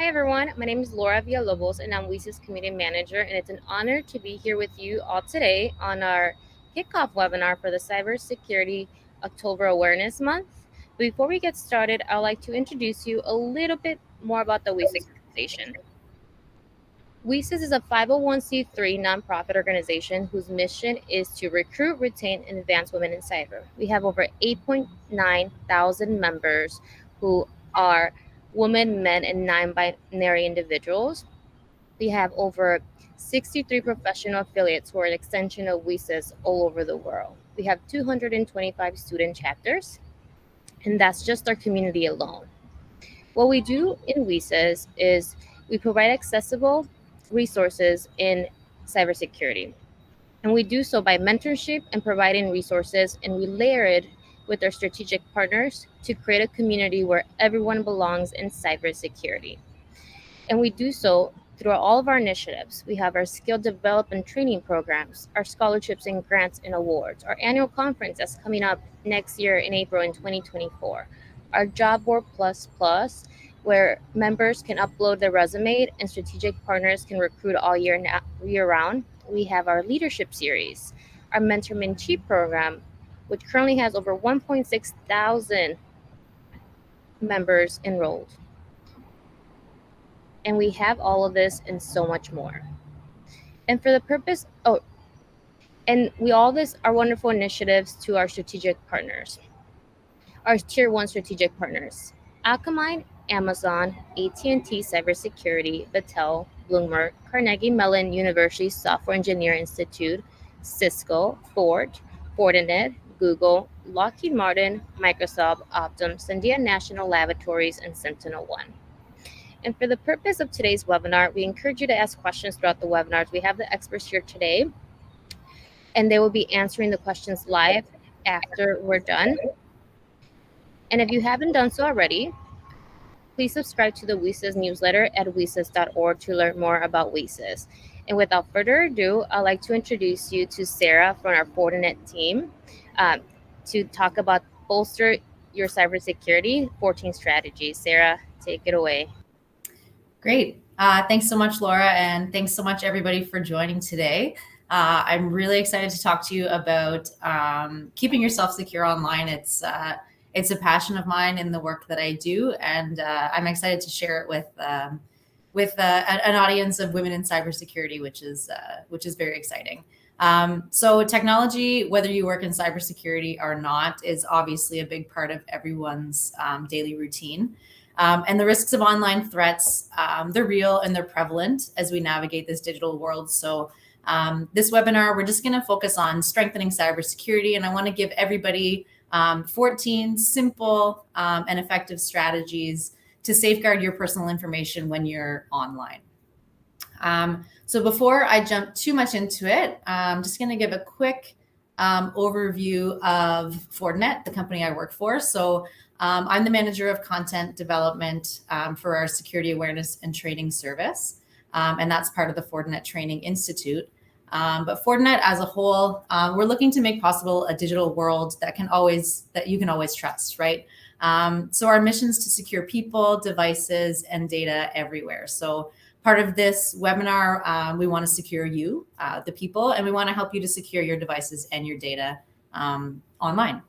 Hi everyone, my name is Laura Villalobos and I'm WiCyS Community Manager, and it's an honor to be here with you all today on our kickoff webinar for the Cybersecurity October Awareness Month. Before we get started, I'd like to introduce you a little bit more about the WiCyS organization. WiCyS is a 501c3 nonprofit organization whose mission is to recruit, retain, and advance women in cyber. We have over 8.9 thousand members who are women, men, and non-binary individuals. We have over 63 professional affiliates who are an extension of WiCyS all over the world. We have 225 student chapters, and that's just our community alone. What we do in WiCyS is we provide accessible resources in cybersecurity. And we do so by mentorship and providing resources, and we layer it with our strategic partners to create a community where everyone belongs in cybersecurity. And we do so through all of our initiatives. We have our skill development training programs, our scholarships and grants and awards, our annual conference that's coming up next year in April in 2024, our job board plus, where members can upload their resume and strategic partners can recruit all year round. We have our leadership series, our mentorship program, which currently has over 1.6 thousand members enrolled. And we have all of this and so much more. And for the purpose, and we all this are wonderful initiatives to our strategic partners, our tier one strategic partners: Akamai, Amazon, AT&T Cybersecurity, Battelle, Bloomberg, Carnegie Mellon University Software Engineer Institute, Cisco, Fortinet, Google, Lockheed Martin, Microsoft, Optum, Sandia National Laboratories, and SentinelOne. And for the purpose of today's webinar, we encourage you to ask questions throughout the webinars. We have the experts here today, and they will be answering the questions live after we're done. And if you haven't done so already, please subscribe to the WiCyS newsletter at wicys.org to learn more about WiCyS. And without further ado, I'd like to introduce you to Sarah from our Fortinet team to talk about bolster your cybersecurity 14 strategies. Sarah, take it away. Great. Thanks so much, Laura, and thanks so much, everybody, for joining today. I'm really excited to talk to you about keeping yourself secure online. It's a passion of mine in the work that I do, and I'm excited to share it with an audience of women in cybersecurity, which is very exciting. So technology, whether you work in cybersecurity or not, is obviously a big part of everyone's daily routine. And the risks of online threats, they're real and they're prevalent as we navigate this digital world. So this webinar, we're just going to focus on strengthening cybersecurity. And I want to give everybody 14 simple and effective strategies to safeguard your personal information when you're online. So before I jump too much into it, I'm just going to give a quick overview of Fortinet, the company I work for. So I'm the manager of content development for our Security Awareness and Training Service, and that's part of the Fortinet Training Institute. But Fortinet as a whole, we're looking to make possible a digital world that you can always trust, right? So our mission is to secure people, devices, and data everywhere. So part of this webinar, we want to secure you, the people, and we want to help you to secure your devices and your data online.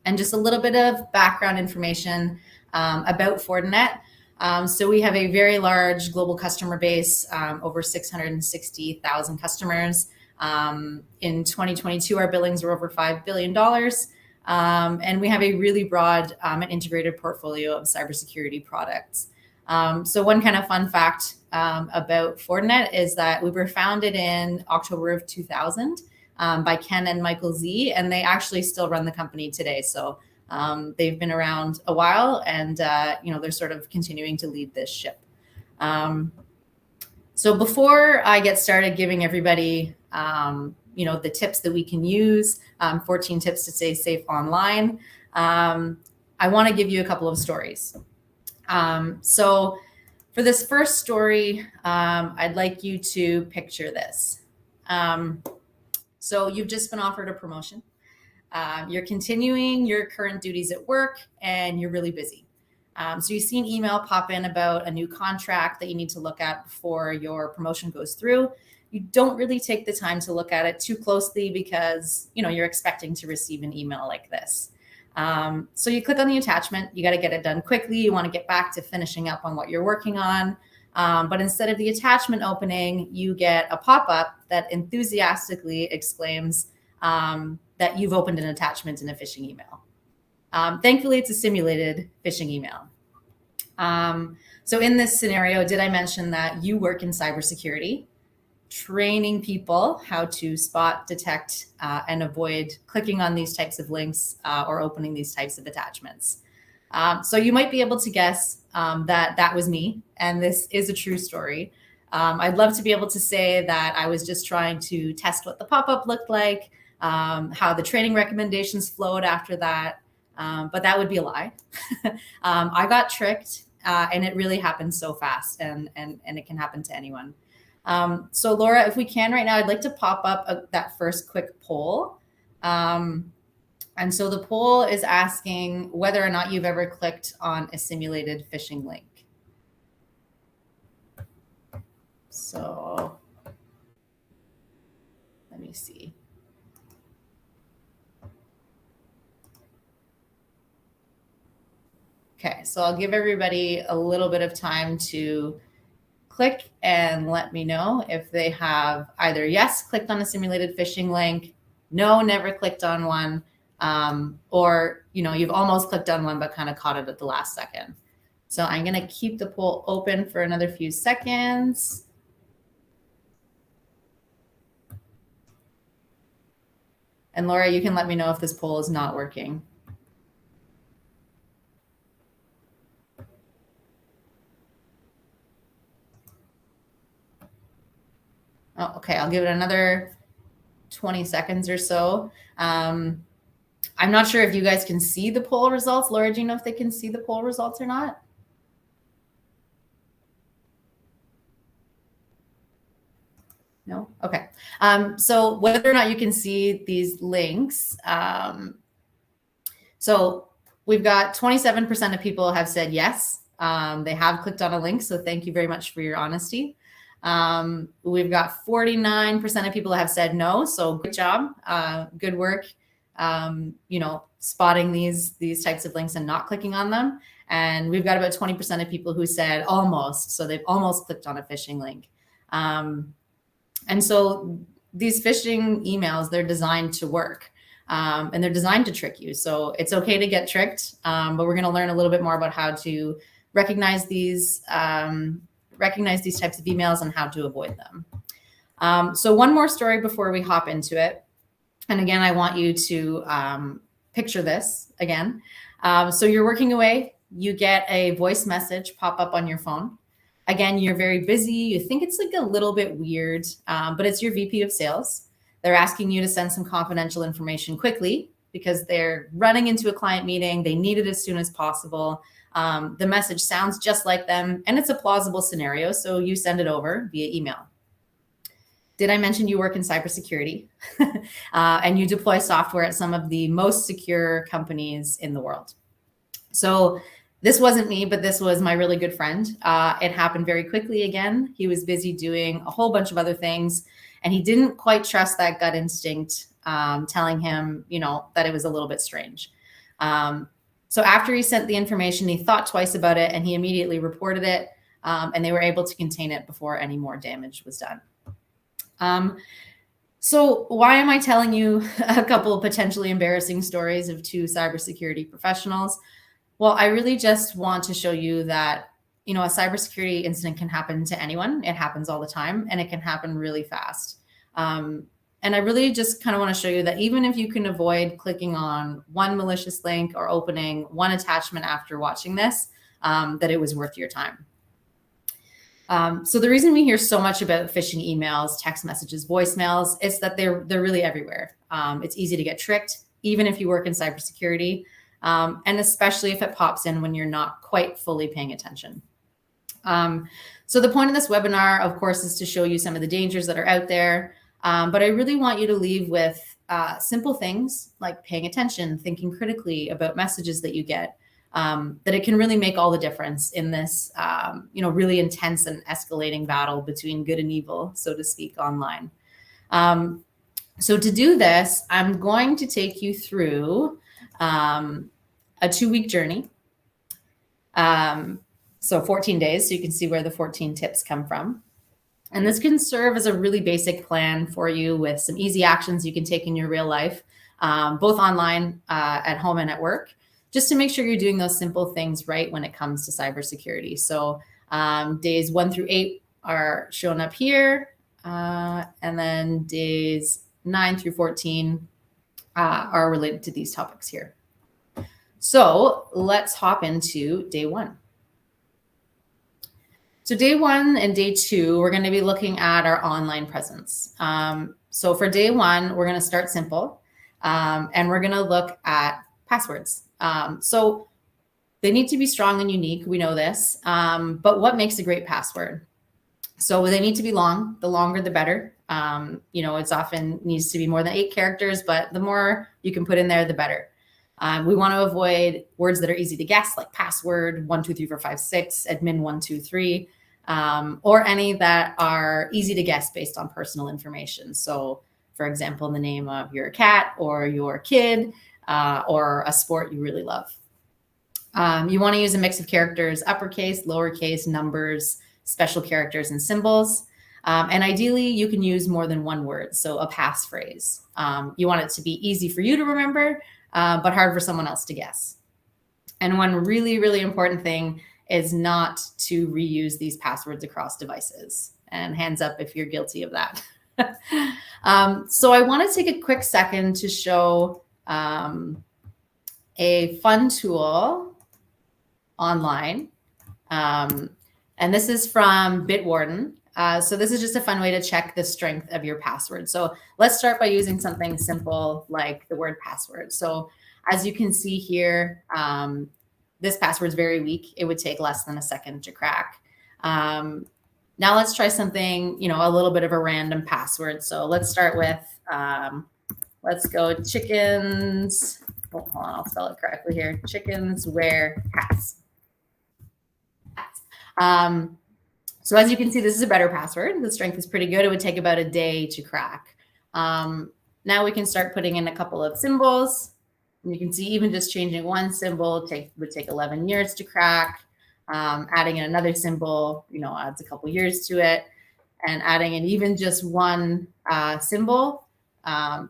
And just a little bit of background information about Fortinet. So we have a very large global customer base, over 660,000 customers. In 2022, our billings were over $5 billion. And we have a really broad and integrated portfolio of cybersecurity products. So one kind of fun fact about Fortinet is that we were founded in October of 2000 by Ken and Michael Z, and they actually still run the company today. So they've been around a while, and they're sort of continuing to lead this ship. So before I get started giving everybody the tips that we can use, 14 tips to stay safe online, I want to give you a couple of stories. So for this first story, I'd like you to picture this. So you've just been offered a promotion. You're continuing your current duties at work and you're really busy. So you see an email pop in about a new contract that you need to look at before your promotion goes through. You don't really take the time to look at it too closely because you're expecting to receive an email like this. So you click on the attachment. You got to get it done quickly. You want to get back to finishing up on what you're working on. But instead of the attachment opening, you get a pop-up that enthusiastically exclaims that you've opened an attachment in a phishing email. Thankfully, it's a simulated phishing email. So in this scenario, did I mention that you work in cybersecurity, training people how to spot, detect, and avoid clicking on these types of links or opening these types of attachments? So you might be able to guess that was me, and this is a true story. I'd love to be able to say that I was just trying to test what the pop-up looked like, how the training recommendations flowed after that, but that would be a lie. I got tricked, and it really happened so fast, and it can happen to anyone. So Laura, if we can right now, I'd like to pop up that first quick poll. And so the poll is asking whether or not you've ever clicked on a simulated phishing link. So let me see. Okay, so I'll give everybody a little bit of time to click and let me know if they have either yes, clicked on a simulated phishing link, no, never clicked on one, or you've almost clicked on one but kind of caught it at the last second. So I'm going to keep the poll open for another few seconds. And Laura, you can let me know if this poll is not working. Oh, okay, I'll give it another 20 seconds or so. I'm not sure if you guys can see the poll results. Laura, do you know if they can see the poll results or not? No? Okay. So whether or not you can see these links, so we've got 27% of people have said yes. They have clicked on a link, so thank you very much for your honesty. We've got 49% of people have said no, so good job, good work, spotting these types of links and not clicking on them. And we've got about 20% of people who said almost, so they've almost clicked on a phishing link. And so these phishing emails, they're designed to work, and they're designed to trick you. So it's okay to get tricked, but we're going to learn a little bit more about how to recognize these types of emails and how to avoid them. So one more story before we hop into it. And again, I want you to picture this again. So you're working away, you get a voice message pop up on your phone. Again, you're very busy. You think it's like a little bit weird, but it's your VP of sales. They're asking you to send some confidential information quickly because they're running into a client meeting. They need it as soon as possible. The message sounds just like them, and it's a plausible scenario, so you send it over via email. Did I mention you work in cybersecurity and you deploy software at some of the most secure companies in the world? So this wasn't me, but this was my really good friend. It happened very quickly again. He was busy doing a whole bunch of other things, and he didn't quite trust that gut instinct telling him, that it was a little bit strange. So after he sent the information, he thought twice about it, and he immediately reported it, and they were able to contain it before any more damage was done. So why am I telling you a couple of potentially embarrassing stories of two cybersecurity professionals? Well, I really just want to show you that, a cybersecurity incident can happen to anyone. It happens all the time, and it can happen really fast. And I really just kind of want to show you that even if you can avoid clicking on one malicious link or opening one attachment after watching this, that it was worth your time. So the reason we hear so much about phishing emails, text messages, voicemails, is that they're really everywhere. It's easy to get tricked, even if you work in cybersecurity, and especially if it pops in when you're not quite fully paying attention. So the point of this webinar, of course, is to show you some of the dangers that are out there. But I really want you to leave with simple things like paying attention, thinking critically about messages that you get, that it can really make all the difference in this, really intense and escalating battle between good and evil, so to speak, online. So to do this, I'm going to take you through a 2-week journey. So 14 days, so you can see where the 14 tips come from. And this can serve as a really basic plan for you with some easy actions you can take in your real life, both online, at home, and at work, just to make sure you're doing those simple things right when it comes to cybersecurity. So days 1 through 8 are shown up here, and then days 9 through 14 are related to these topics here. So let's hop into day 1. So day 1 and day 2, we're going to be looking at our online presence. So for day 1, we're going to start simple, and we're going to look at passwords. So they need to be strong and unique. We know this, but what makes a great password? So they need to be long. The longer, the better. It's often needs to be more than 8 characters, but the more you can put in there, the better. We want to avoid words that are easy to guess, like password 1 2 3 4 5 6, admin 1 2 3, or any that are easy to guess based on personal information. So, for example, the name of your cat or your kid, or a sport you really love. You want to use a mix of characters, uppercase, lowercase, numbers, special characters, and symbols. And ideally, you can use more than one word, so a passphrase. You want it to be easy for you to remember, but hard for someone else to guess. And one really, really important thing is not to reuse these passwords across devices. And hands up if you're guilty of that. So I want to take a quick second to show a fun tool online. And this is from Bitwarden. So this is just a fun way to check the strength of your password. So let's start by using something simple like the word password. So as you can see here, this password is very weak. It would take less than a second to crack. Now let's try something, a little bit of a random password. So let's start with, let's go chickens. Oh, hold on, I'll spell it correctly here. Chickens wear hats. So as you can see, this is a better password. The strength is pretty good. It would take about a day to crack. Now we can start putting in a couple of symbols. And you can see even just changing one symbol would take 11 years to crack. Adding in another symbol, adds a couple years to it. And adding in even just one symbol,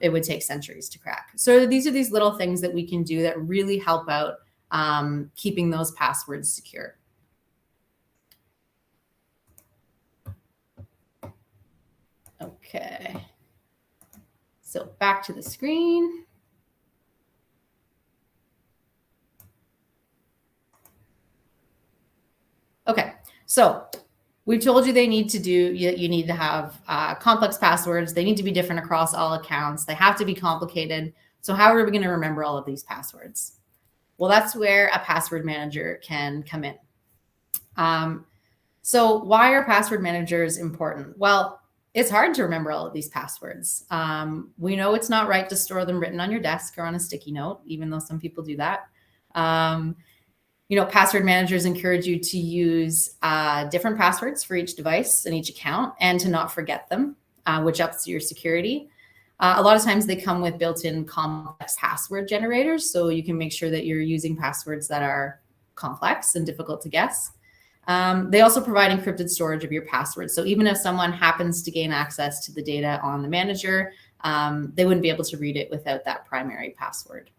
it would take centuries to crack. So these are these little things that we can do that really help out keeping those passwords secure. Okay, so back to the screen. Okay, so we've told you you need to have complex passwords. They need to be different across all accounts. They have to be complicated. So how are we going to remember all of these passwords? Well, that's where a password manager can come in. So why are password managers important? Well, it's hard to remember all of these passwords. We know it's not right to store them written on your desk or on a sticky note, even though some people do that. Password managers encourage you to use different passwords for each device and each account and to not forget them, which ups your security. A lot of times they come with built-in complex password generators, so you can make sure that you're using passwords that are complex and difficult to guess. They also provide encrypted storage of your passwords. So even if someone happens to gain access to the data on the manager, they wouldn't be able to read it without that primary password.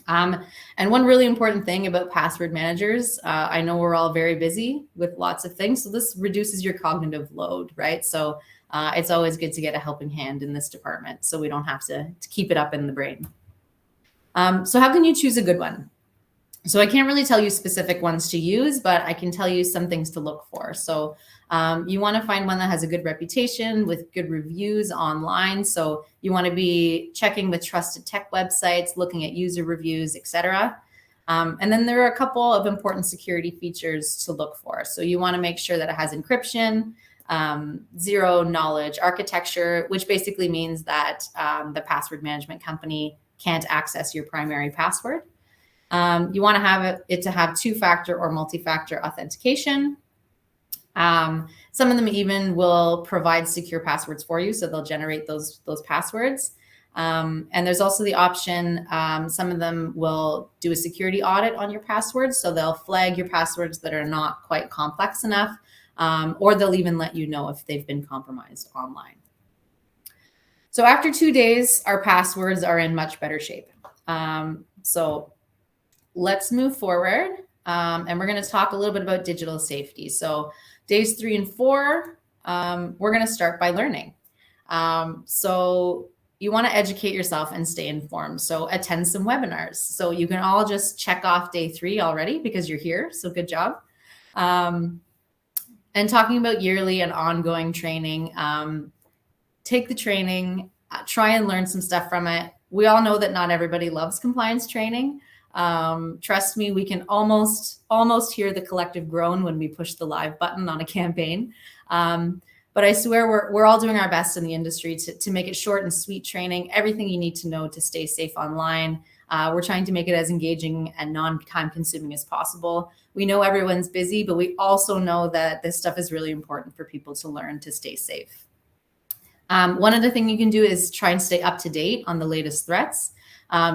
And one really important thing about password managers, I know we're all very busy with lots of things, so this reduces your cognitive load, right? So it's always good to get a helping hand in this department so we don't have to keep it up in the brain. So how can you choose a good one? So I can't really tell you specific ones to use, but I can tell you some things to look for. So you want to find one that has a good reputation with good reviews online. So you want to be checking with trusted tech websites, looking at user reviews, etc. And then there are a couple of important security features to look for. So you want to make sure that it has encryption, zero knowledge architecture, which basically means that the password management company can't access your primary password. You want to have it to have two-factor or multi-factor authentication. Some of them even will provide secure passwords for you, so they'll generate those passwords. And there's also the option, some of them will do a security audit on your passwords, so they'll flag your passwords that are not quite complex enough, or they'll even let you know if they've been compromised online. So after 2 days, our passwords are in much better shape. So let's move forward, and we're going to talk a little bit about digital safety. So days 3 and 4, we're going to start by learning. So you want to educate yourself and stay informed. So attend some webinars. So you can all just check off day 3 already because you're here. So good job. And talking about yearly and ongoing training, take the training, try and learn some stuff from it. We all know that not everybody loves compliance training. Trust me, we can almost hear the collective groan when we push the live button on a campaign. But I swear we're all doing our best in the industry to make it short and sweet training, everything you need to know to stay safe online. We're trying to make it as engaging and non-time consuming as possible. We know everyone's busy, but we also know that this stuff is really important for people to learn to stay safe. One other thing you can do is try and stay up to date on the latest threats,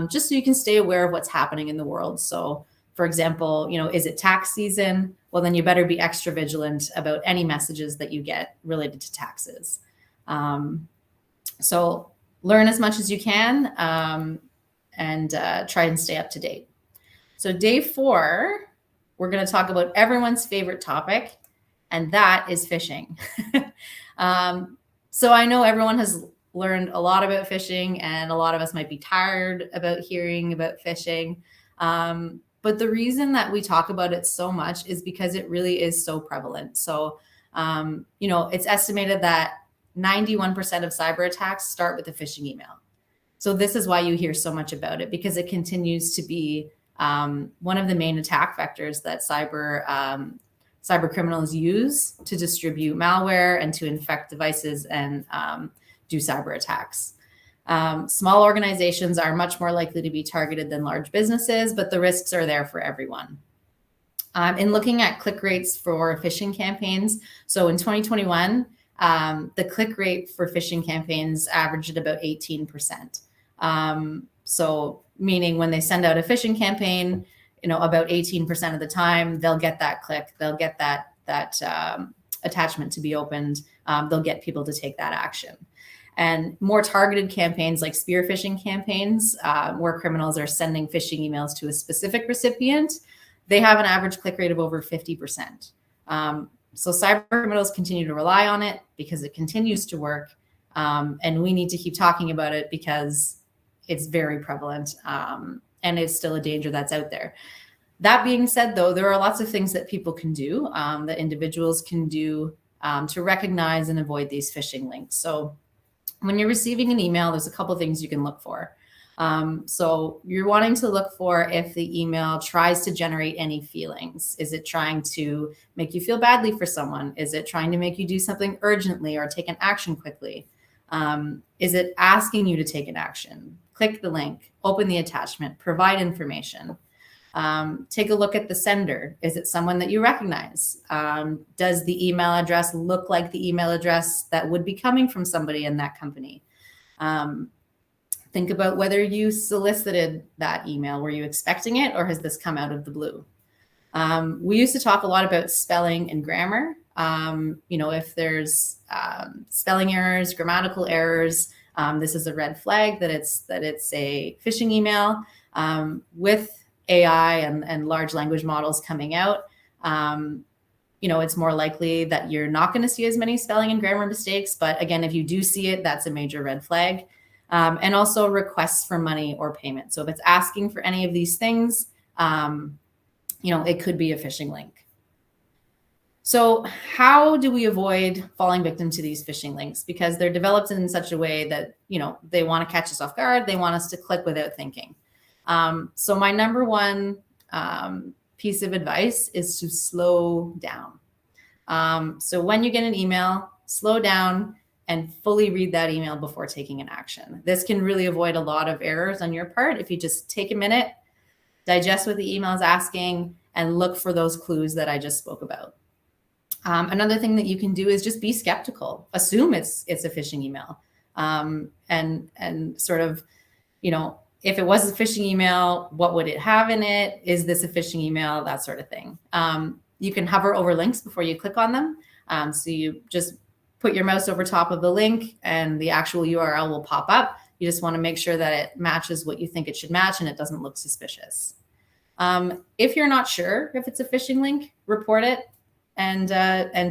just so you can stay aware of what's happening in the world. So for example, is it tax season? Well, then you better be extra vigilant about any messages that you get related to taxes. So learn as much as you can, and try and stay up to date. So day 4, we're going to talk about everyone's favorite topic, and that is phishing. So I know everyone has learned a lot about phishing, and a lot of us might be tired about hearing about phishing. But the reason that we talk about it so much is because it really is so prevalent. So, it's estimated that 91% of cyber attacks start with a phishing email. So this is why you hear so much about it, because it continues to be one of the main attack vectors that cyber criminals use to distribute malware and to infect devices and do cyber attacks. Small organizations are much more likely to be targeted than large businesses, but the risks are there for everyone. In looking at click rates for phishing campaigns, so in 2021, the click rate for phishing campaigns averaged at about 18%. So meaning when they send out a phishing campaign, about 18% of the time, they'll get that click, they'll get that attachment to be opened, they'll get people to take that action. And more targeted campaigns like spear phishing campaigns, where criminals are sending phishing emails to a specific recipient, they have an average click rate of over 50%. So cyber criminals continue to rely on it because it continues to work, and we need to keep talking about it because it's very prevalent, and it's still a danger that's out there. That being said, though, there are lots of things that people can do, that individuals can do to recognize and avoid these phishing links. So when you're receiving an email, there's a couple of things you can look for. So you're wanting to look for if the email tries to generate any feelings. Is it trying to make you feel badly for someone? Is it trying to make you do something urgently or take an action quickly? Is it asking you to take an action? Click the link, open the attachment, provide information. Take a look at the sender. Is it someone that you recognize? Does the email address look like the email address that would be coming from somebody in that company? Think about whether you solicited that email. Were you expecting it, or has this come out of the blue? We used to talk a lot about spelling and grammar. If there's spelling errors, grammatical errors, this is a red flag that it's a phishing email. With AI and large language models coming out, it's more likely that you're not going to see as many spelling and grammar mistakes. But again, if you do see it, that's a major red flag. And also requests for money or payment. So if it's asking for any of these things, it could be a phishing link. So how do we avoid falling victim to these phishing links? Because they're developed in such a way that, they want to catch us off guard. They want us to click without thinking. So my number one piece of advice is to slow down. So when you get an email, slow down and fully read that email before taking an action. This can really avoid a lot of errors on your part if you just take a minute, digest what the email is asking, and look for those clues that I just spoke about. Another thing that you can do is just be skeptical. Assume it's a phishing email, and sort of, if it was a phishing email, what would it have in it? Is this a phishing email? That sort of thing. You can hover over links before you click on them. So you just put your mouse over top of the link and the actual URL will pop up. You just want to make sure that it matches what you think it should match and it doesn't look suspicious. If you're not sure if it's a phishing link, report it and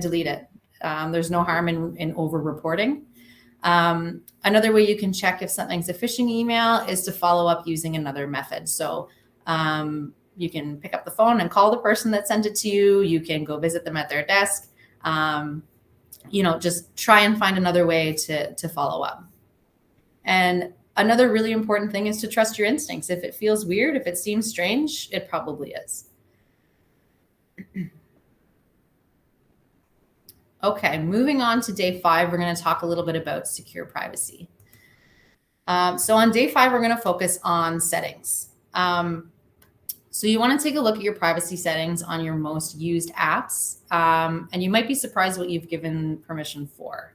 delete it. There's no harm in over-reporting. Another way you can check if something's a phishing email is to follow up using another method. So you can pick up the phone and call the person that sent it to you. You can go visit them at their desk. Just try and find another way to follow up. And another really important thing is to trust your instincts. If it feels weird, if it seems strange, it probably is. Okay, moving on to day 5, we're going to talk a little bit about secure privacy. So on day 5, we're going to focus on settings. So you want to take a look at your privacy settings on your most used apps, and you might be surprised what you've given permission for.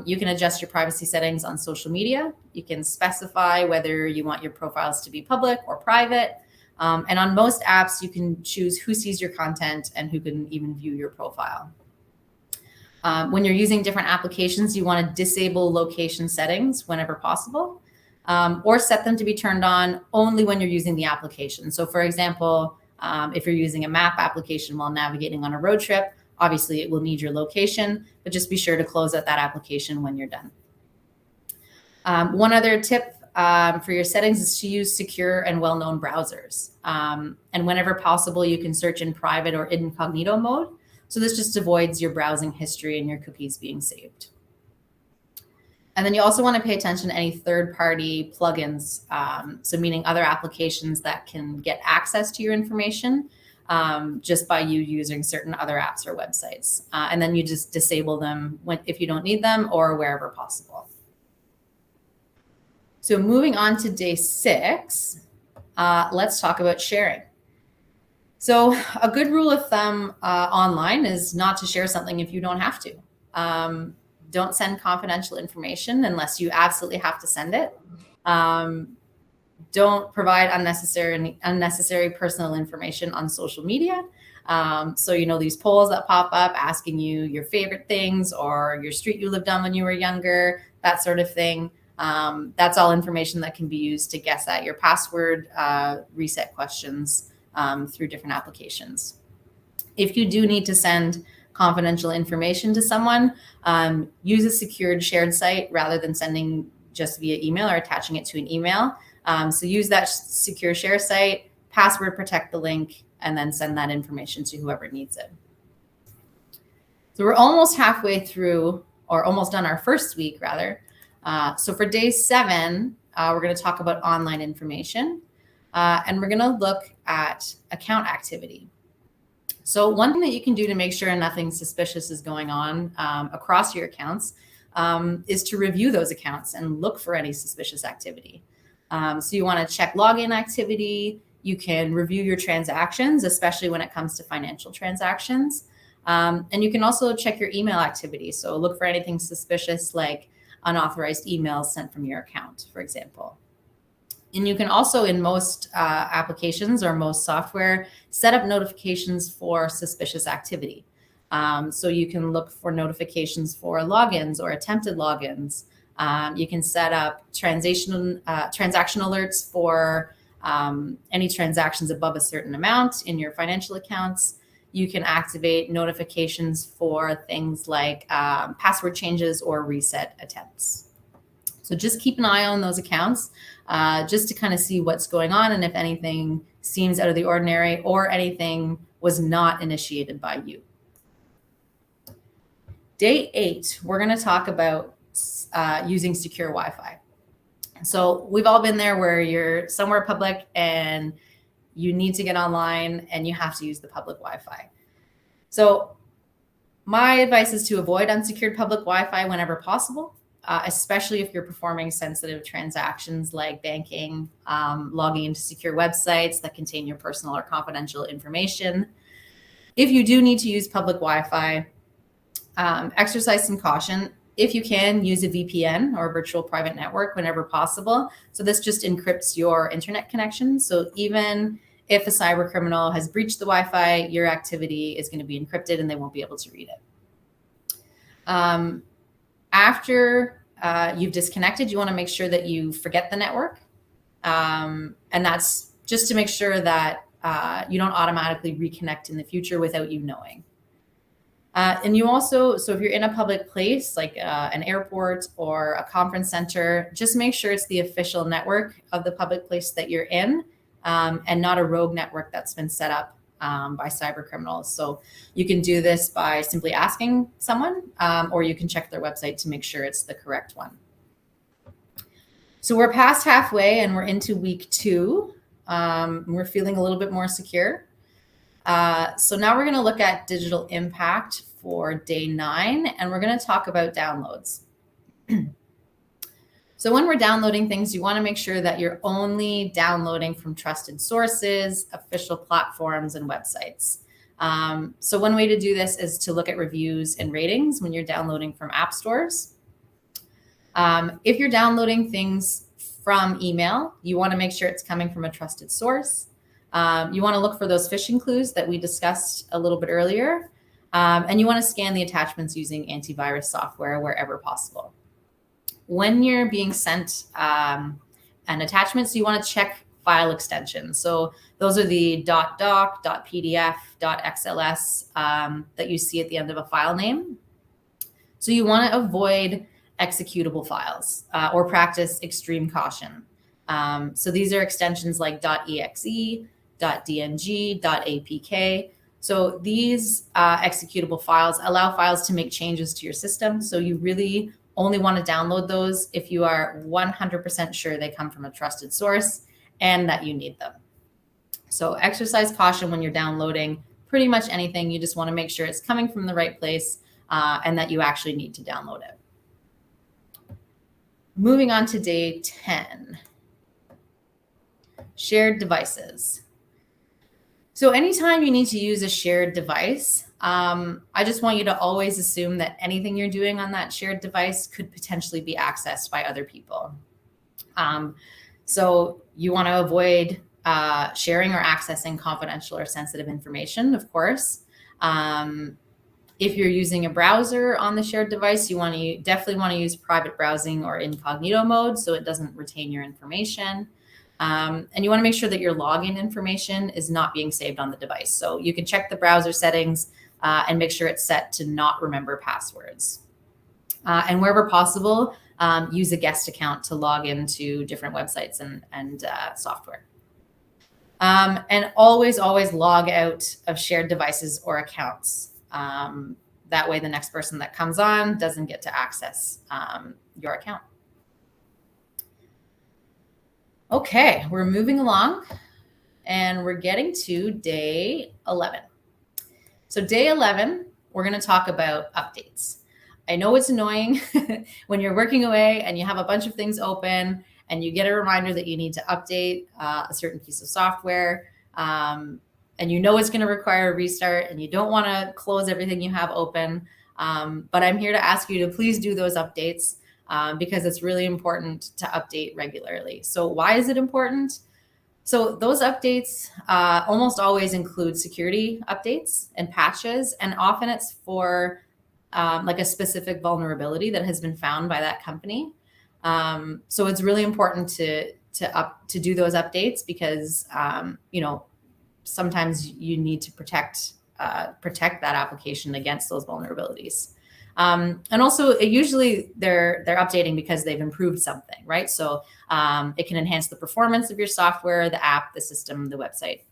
You can adjust your privacy settings on social media. You can specify whether you want your profiles to be public or private. And on most apps, you can choose who sees your content and who can even view your profile. When you're using different applications, you want to disable location settings whenever possible, or set them to be turned on only when you're using the application. So for example, if you're using a map application while navigating on a road trip, obviously it will need your location, but just be sure to close out that application when you're done. One other tip for your settings is to use secure and well-known browsers. And whenever possible, you can search in private or incognito mode. So this just avoids your browsing history and your cookies being saved. And then you also want to pay attention to any third-party plugins, so meaning other applications that can get access to your information just by you using certain other apps or websites. And then you just disable them if you don't need them or wherever possible. So moving on to day 6, let's talk about sharing. So a good rule of thumb online is not to share something if you don't have to. Don't send confidential information unless you absolutely have to send it. Don't provide unnecessary personal information on social media. So, these polls that pop up asking you your favorite things or your street you lived on when you were younger, that sort of thing. That's all information that can be used to guess at your password reset questions through different applications. If you do need to send confidential information to someone, use a secured shared site rather than sending just via email or attaching it to an email. So use that secure share site, password protect the link, and then send that information to whoever needs it. So we're almost halfway through, or almost done our first week rather. So for day 7, we're going to talk about online information, and we're going to look at account activity. So one thing that you can do to make sure nothing suspicious is going on across your accounts is to review those accounts and look for any suspicious activity. So you want to check login activity. You can review your transactions, especially when it comes to financial transactions. And you can also check your email activity. So look for anything suspicious like unauthorized emails sent from your account, for example. And you can also, in most applications or most software, set up notifications for suspicious activity. So you can look for notifications for logins or attempted logins. You can set up transaction alerts for any transactions above a certain amount in your financial accounts. You can activate notifications for things like password changes or reset attempts. So just keep an eye on those accounts just to kind of see what's going on and if anything seems out of the ordinary or anything was not initiated by you. Day 8, we're going to talk about using secure Wi-Fi. So we've all been there where you're somewhere public and you need to get online and you have to use the public Wi-Fi. So my advice is to avoid unsecured public Wi-Fi whenever possible. especially if you're performing sensitive transactions like banking, logging into secure websites that contain your personal or confidential information. If you do need to use public Wi-Fi, exercise some caution. If you can, use a VPN or a virtual private network whenever possible. So this just encrypts your internet connection. So even if a cyber criminal has breached the Wi-Fi, your activity is going to be encrypted and they won't be able to read it. After you've disconnected, you want to make sure that you forget the network. And that's just to make sure that you don't automatically reconnect in the future without you knowing. And you also, so if you're in a public place like an airport or a conference center, just make sure it's the official network of the public place that you're in, and not a rogue network that's been set up by cyber criminals. So you can do this by simply asking someone, or you can check their website to make sure it's the correct one. So we're past halfway and we're into week 2. We're feeling a little bit more secure. So now we're going to look at digital impact for day 9, and we're going to talk about downloads. So when we're downloading things, you want to make sure that you're only downloading from trusted sources, official platforms, and websites. So one way to do this is to look at reviews and ratings when you're downloading from app stores. If you're downloading things from email, you want to make sure it's coming from a trusted source. You want to look for those phishing clues that we discussed a little bit earlier. And you want to scan the attachments using antivirus software wherever possible. When you're being sent an attachment, so you want to check file extensions. So those are the .doc, .pdf, .xls that you see at the end of a file name. So you want to avoid executable files or practice extreme caution. So these are extensions like .exe, .dng, .apk. So these executable files allow files to make changes to your system. So you really only want to download those if you are 100% sure they come from a trusted source and that you need them. So exercise caution when you're downloading pretty much anything. You just want to make sure it's coming from the right place and that you actually need to download it. Moving on to day 10. Shared devices. So anytime you need to use a shared device, I just want you to always assume that anything you're doing on that shared device could potentially be accessed by other people. So you want to avoid sharing or accessing confidential or sensitive information, of course. If you're using a browser on the shared device, you definitely want to use private browsing or incognito mode so it doesn't retain your information. And you want to make sure that your login information is not being saved on the device. So you can check the browser settings and make sure it's set to not remember passwords. And wherever possible, use a guest account to log into different websites and software. And always log out of shared devices or accounts. That way the next person that comes on doesn't get to access your account. Okay, we're moving along and we're getting to day 11. So day 11, we're going to talk about updates. I know it's annoying when you're working away and you have a bunch of things open and you get a reminder that you need to update a certain piece of software, and you know it's going to require a restart and you don't want to close everything you have open. But I'm here to ask you to please do those updates because it's really important to update regularly. So why is it important? So those updates almost always include security updates and patches, and often it's for like a specific vulnerability that has been found by that company. So it's really important to do those updates because sometimes you need to protect that application against those vulnerabilities. And also, usually they're updating because they've improved something, right? So it can enhance the performance of your software, the app, the system, the website.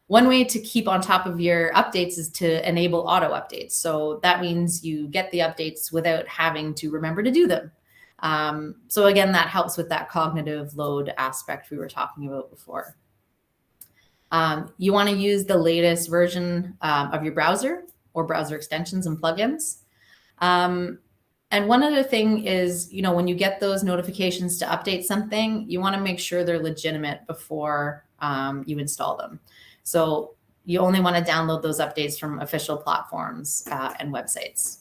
One way to keep on top of your updates is to enable auto updates. So that means you get the updates without having to remember to do them. So again, that helps with that cognitive load aspect we were talking about before. You want to use the latest version of your browser or browser extensions and plugins. And one other thing is, when you get those notifications to update something, you want to make sure they're legitimate before you install them. So you only want to download those updates from official platforms and websites.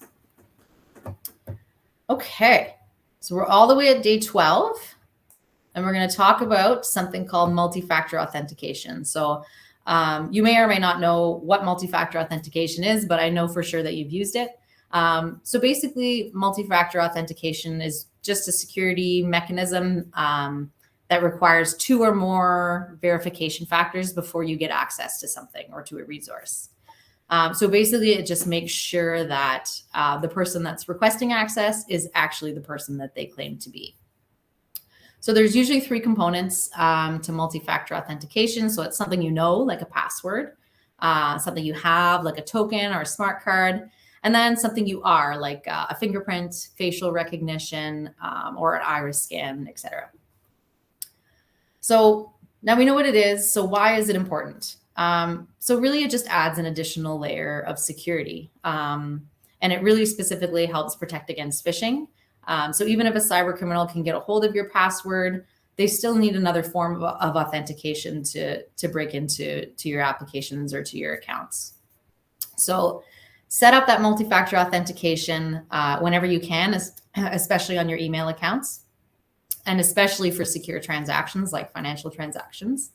Okay, so we're all the way at day 12, and we're going to talk about something called multi-factor authentication. So you may or may not know what multi-factor authentication is, but I know for sure that you've used it. So basically, multi-factor authentication is just a security mechanism that requires 2 or more verification factors before you get access to something or to a resource. So basically, it just makes sure that the person that's requesting access is actually the person that they claim to be. So there's usually 3 components to multi-factor authentication. So it's something like a password, something you have, like a token or a smart card, and then something you are, like a fingerprint, facial recognition, or an iris scan, etc. So now we know what it is. So why is it important? So really, it just adds an additional layer of security. And it really specifically helps protect against phishing. So even if a cyber criminal can get a hold of your password, they still need another form of authentication to break into your applications or to your accounts. So set up that multi-factor authentication whenever you can, especially on your email accounts, and especially for secure transactions like financial transactions.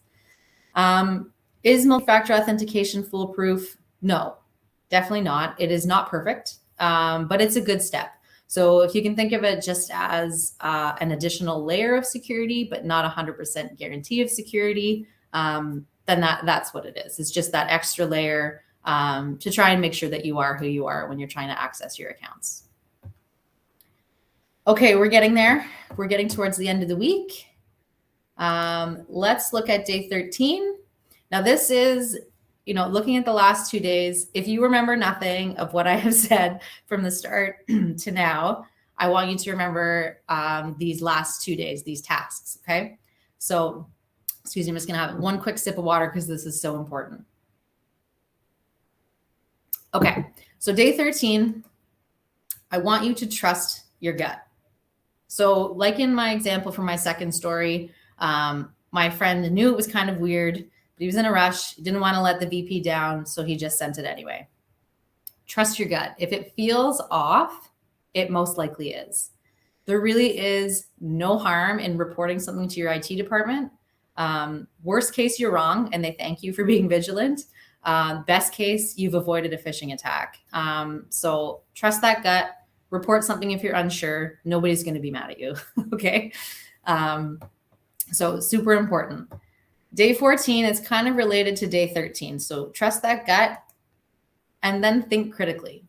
Is multi-factor authentication foolproof? No, definitely not. It is not perfect, but it's a good step. So if you can think of it just as an additional layer of security, but not 100% guarantee of security, then that's what it is. It's just that extra layer to try and make sure that you are who you are when you're trying to access your accounts. Okay, we're getting there. We're getting towards the end of the week. Let's look at day 13. Now this is, looking at the last 2 days, if you remember nothing of what I have said from the start to now, I want you to remember these last 2 days, these tasks, okay? So, excuse me, I'm just gonna have one quick sip of water because this is so important. Okay, so day 13, I want you to trust your gut. So like in my example from my second story, my friend knew it was kind of weird, but he was in a rush. He didn't want to let the VP down, so he just sent it anyway. Trust your gut. If it feels off, it most likely is. There really is no harm in reporting something to your IT department. Worst case, you're wrong, and they thank you for being vigilant. Best case, you've avoided a phishing attack. So trust that gut. Report something if you're unsure. Nobody's going to be mad at you. Okay. So super important. Day 14 is kind of related to day 13. So trust that gut and then think critically.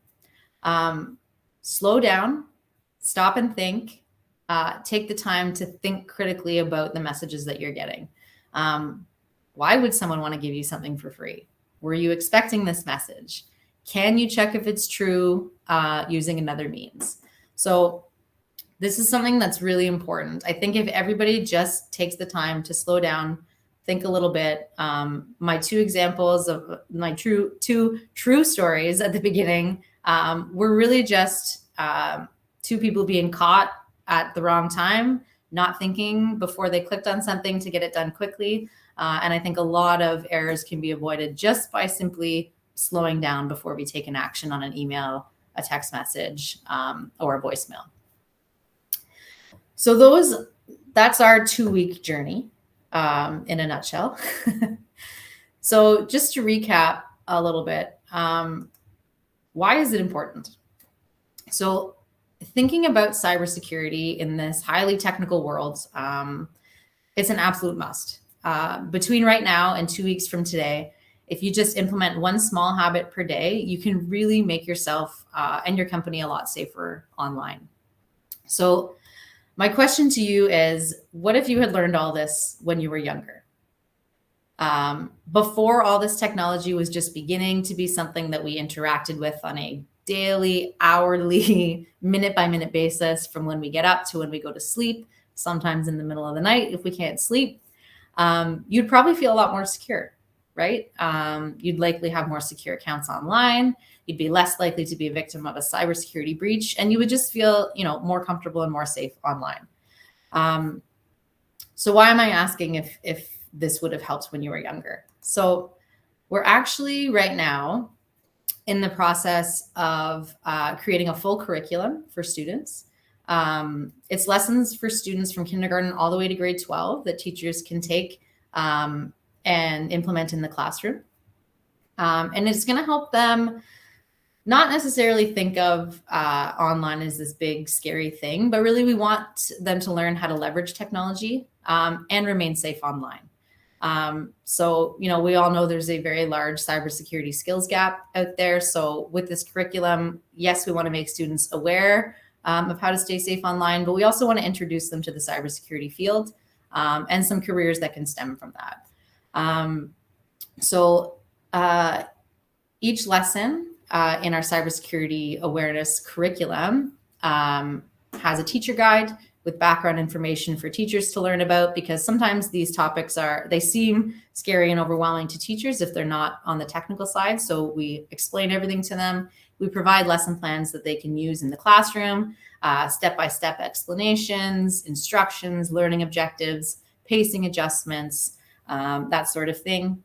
Slow down, stop and think. Take the time to think critically about the messages that you're getting. Why would someone want to give you something for free? Were you expecting this message? Can you check if it's true using another means? So this is something that's really important. I think if everybody just takes the time to slow down, think a little bit. My 2 examples of my two true stories at the beginning were really just 2 people being caught at the wrong time, not thinking before they clicked on something to get it done quickly. And I think a lot of errors can be avoided just by simply slowing down before we take an action on an email, a text message, or a voicemail. So that's our 2-week journey in a nutshell. So just to recap a little bit, why is it important? So thinking about cybersecurity in this highly technical world, it's an absolute must. Between right now and 2 weeks from today, if you just implement one small habit per day, you can really make yourself and your company a lot safer online. So my question to you is, what if you had learned all this when you were younger? Before all this technology was just beginning to be something that we interacted with on a daily, hourly, minute-by-minute basis from when we get up to when we go to sleep, sometimes in the middle of the night if we can't sleep, you'd probably feel a lot more secure, right? You'd likely have more secure accounts online. You'd be less likely to be a victim of a cybersecurity breach, and you would just feel, more comfortable and more safe online. So why am I asking if this would have helped when you were younger? So we're actually right now in the process of creating a full curriculum for students. It's lessons for students from kindergarten all the way to grade 12 that teachers can take and implement in the classroom. And it's going to help them not necessarily think of online as this big, scary thing, but really we want them to learn how to leverage technology and remain safe online. So, we all know there's a very large cybersecurity skills gap out there. So with this curriculum, yes, we want to make students aware of how to stay safe online, but we also want to introduce them to the cybersecurity field and some careers that can stem from that. So each lesson in our cybersecurity awareness curriculum has a teacher guide with background information for teachers to learn about, because sometimes these topics they seem scary and overwhelming to teachers if they're not on the technical side. So we explain everything to them. We provide lesson plans that they can use in the classroom, step-by-step explanations, instructions, learning objectives, pacing adjustments, that sort of thing.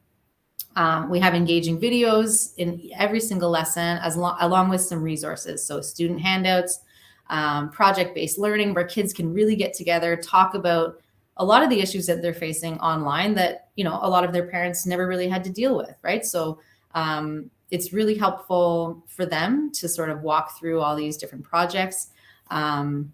We have engaging videos in every single lesson, along with some resources. So student handouts, project-based learning, where kids can really get together, talk about a lot of the issues that they're facing online that, a lot of their parents never really had to deal with, right? So it's really helpful for them to sort of walk through all these different projects. And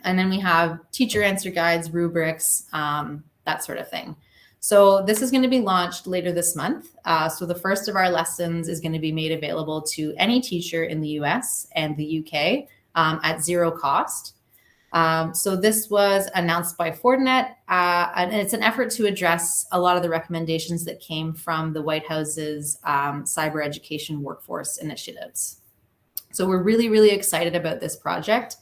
then we have teacher answer guides, rubrics, that sort of thing. So this is going to be launched later this month. So the first of our lessons is going to be made available to any teacher in the US and the UK at zero cost. So this was announced by Fortinet, and it's an effort to address a lot of the recommendations that came from the White House's cyber education workforce initiatives. So we're really, really excited about this project.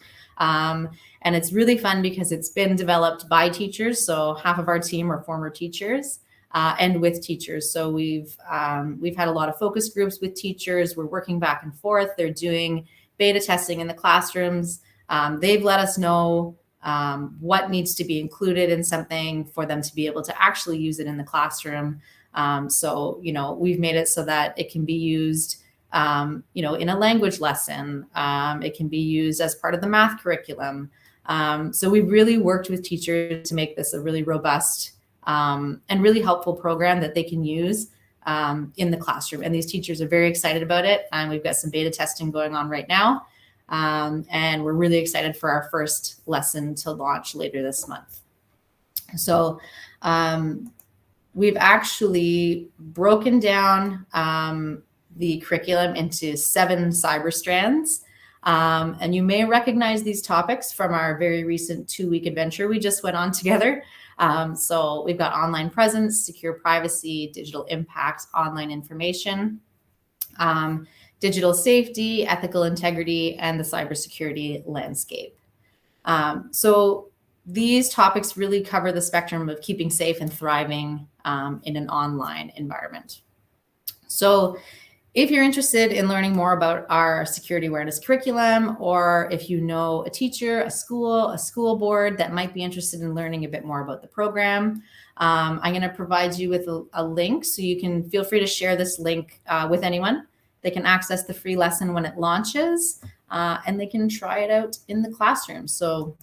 And it's really fun because it's been developed by teachers. So half of our team are former teachers and with teachers. So we've had a lot of focus groups with teachers. We're working back and forth. They're doing beta testing in the classrooms. They've let us know what needs to be included in something for them to be able to actually use it in the classroom. So, we've made it so that it can be used in a language lesson. It can be used as part of the math curriculum. So we've really worked with teachers to make this a really robust and really helpful program that they can use in the classroom. And these teachers are very excited about it. And we've got some beta testing going on right now. And we're really excited for our first lesson to launch later this month. So we've actually broken down the curriculum into 7 cyber strands. And you may recognize these topics from our very recent 2-week adventure we just went on together. So we've got online presence, secure privacy, digital impact, online information, digital safety, ethical integrity, and the cybersecurity landscape. So these topics really cover the spectrum of keeping safe and thriving in an online environment. So if you're interested in learning more about our security awareness curriculum, or if you know a teacher, a school board that might be interested in learning a bit more about the program, I'm going to provide you with a link, so you can feel free to share this link with anyone. They can access the free lesson when it launches, and they can try it out in the classroom. So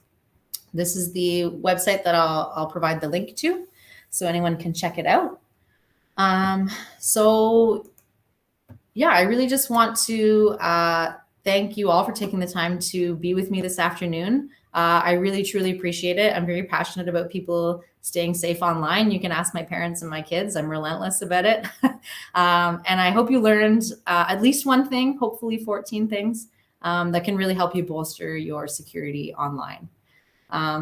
this is the website that I'll provide the link to, so anyone can check it out. Yeah, I really just want to thank you all for taking the time to be with me this afternoon. I really, truly appreciate it. I'm very passionate about people staying safe online. You can ask my parents and my kids. I'm relentless about it. And I hope you learned at least one thing, hopefully 14 things that can really help you bolster your security online.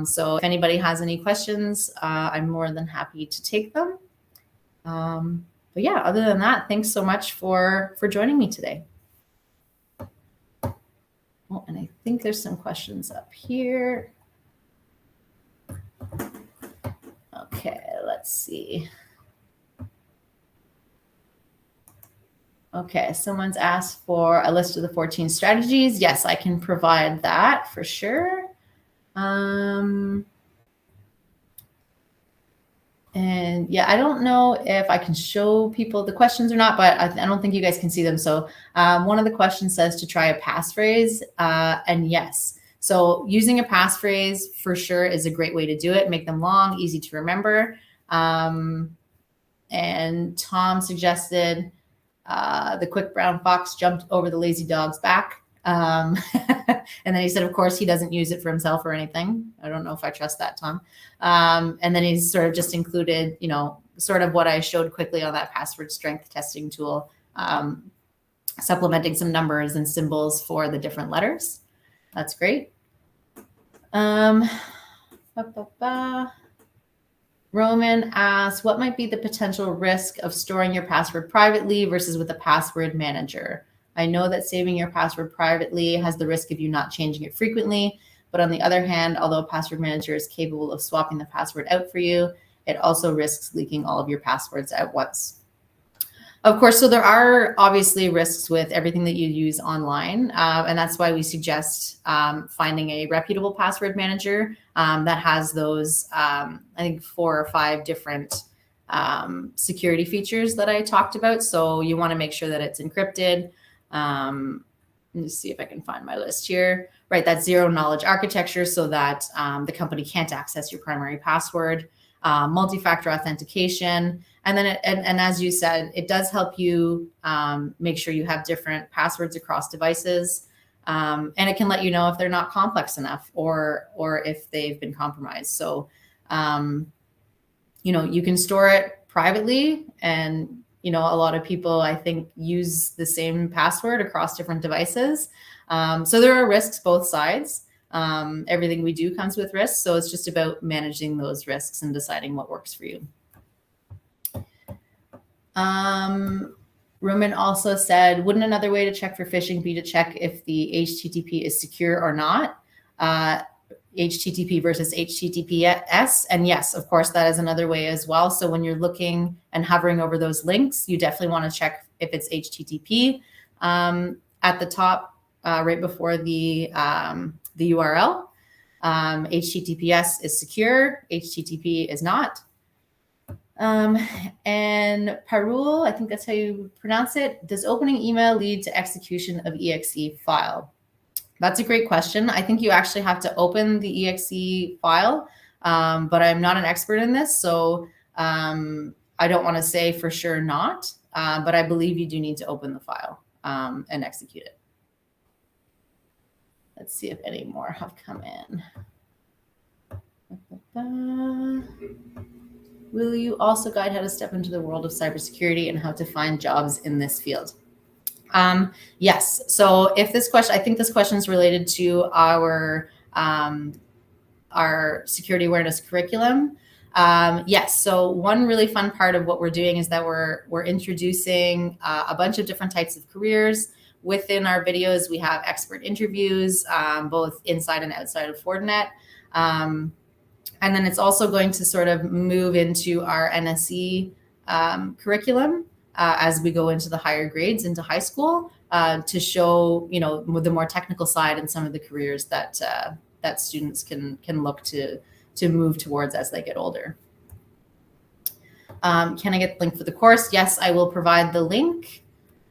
So if anybody has any questions, I'm more than happy to take them. But yeah, other than that, thanks so much for joining me today. Oh, and I think there's some questions up here. Okay, let's see. Okay, someone's asked for a list of the 14 strategies. Yes, I can provide that for sure. And yeah, I don't know if I can show people the questions or not, but I don't think you guys can see them. So one of the questions says to try a passphrase, and yes. So using a passphrase for sure is a great way to do it. Make them long, easy to remember. And Tom suggested the quick brown fox jumped over the lazy dog's back. And then he said, of course, he doesn't use it for himself or anything. I don't know if I trust that, Tom. And then he's sort of just included, sort of what I showed quickly on that password strength testing tool, supplementing some numbers and symbols for the different letters. That's great. Roman asks, what might be the potential risk of storing your password privately versus with a password manager? I know that saving your password privately has the risk of you not changing it frequently, but on the other hand, although a password manager is capable of swapping the password out for you, it also risks leaking all of your passwords at once. Of course, so there are obviously risks with everything that you use online, and that's why we suggest finding a reputable password manager that has those, I think, 4 or 5 different security features that I talked about. So you want to make sure that it's encrypted. Let me see if I can find my list here. Right, that's zero knowledge architecture so that the company can't access your primary password. Multi-factor authentication. And then, and as you said, it does help you make sure you have different passwords across devices. And it can let you know if they're not complex enough or if they've been compromised. So, you can store it privately, and, a lot of people, I think, use the same password across different devices. So there are risks both sides. Everything we do comes with risks. So it's just about managing those risks and deciding what works for you. Roman also said, wouldn't another way to check for phishing be to check if the HTTP is secure or not? HTTP versus HTTPS. And yes, of course, that is another way as well. So when you're looking and hovering over those links, you definitely want to check if it's HTTP. At the top, right before the URL, HTTPS is secure, HTTP is not. And Parul, I think that's how you pronounce it. Does opening email lead to execution of exe file? That's a great question. I think you actually have to open the exe file, but I'm not an expert in this, so I don't want to say for sure not, but I believe you do need to open the file and execute it. Let's see if any more have come in. Will you also guide how to step into the world of cybersecurity and how to find jobs in this field? Yes. So if this question, I think this question is related to our security awareness curriculum. Yes. So one really fun part of what we're doing is that we're introducing a bunch of different types of careers. Within our videos, we have expert interviews, both inside and outside of Fortinet. And then it's also going to sort of move into our NSE curriculum as we go into the higher grades into high school to show, the more technical side and some of the careers that that students can look to move towards as they get older. Can I get the link for the course? Yes, I will provide the link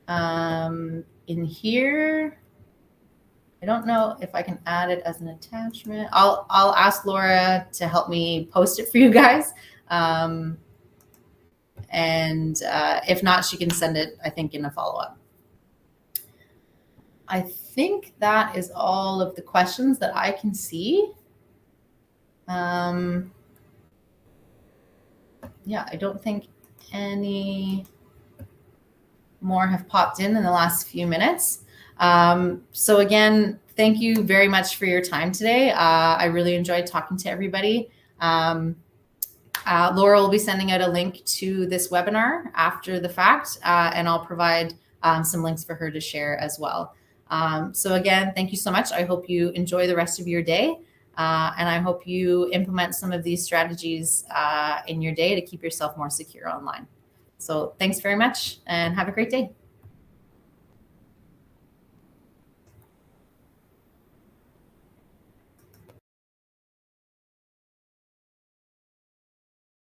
in here. I don't know if I can add it as an attachment. I'll ask Laura to help me post it for you guys. And if not, she can send it, I think, in a follow-up. I think that is all of the questions that I can see. Yeah, I don't think any more have popped in the last few minutes. So again, thank you very much for your time today. I really enjoyed talking to everybody. Laura will be sending out a link to this webinar after the fact, and I'll provide some links for her to share as well. So again, thank you so much. I hope you enjoy the rest of your day, and I hope you implement some of these strategies in your day to keep yourself more secure online. So thanks very much and have a great day.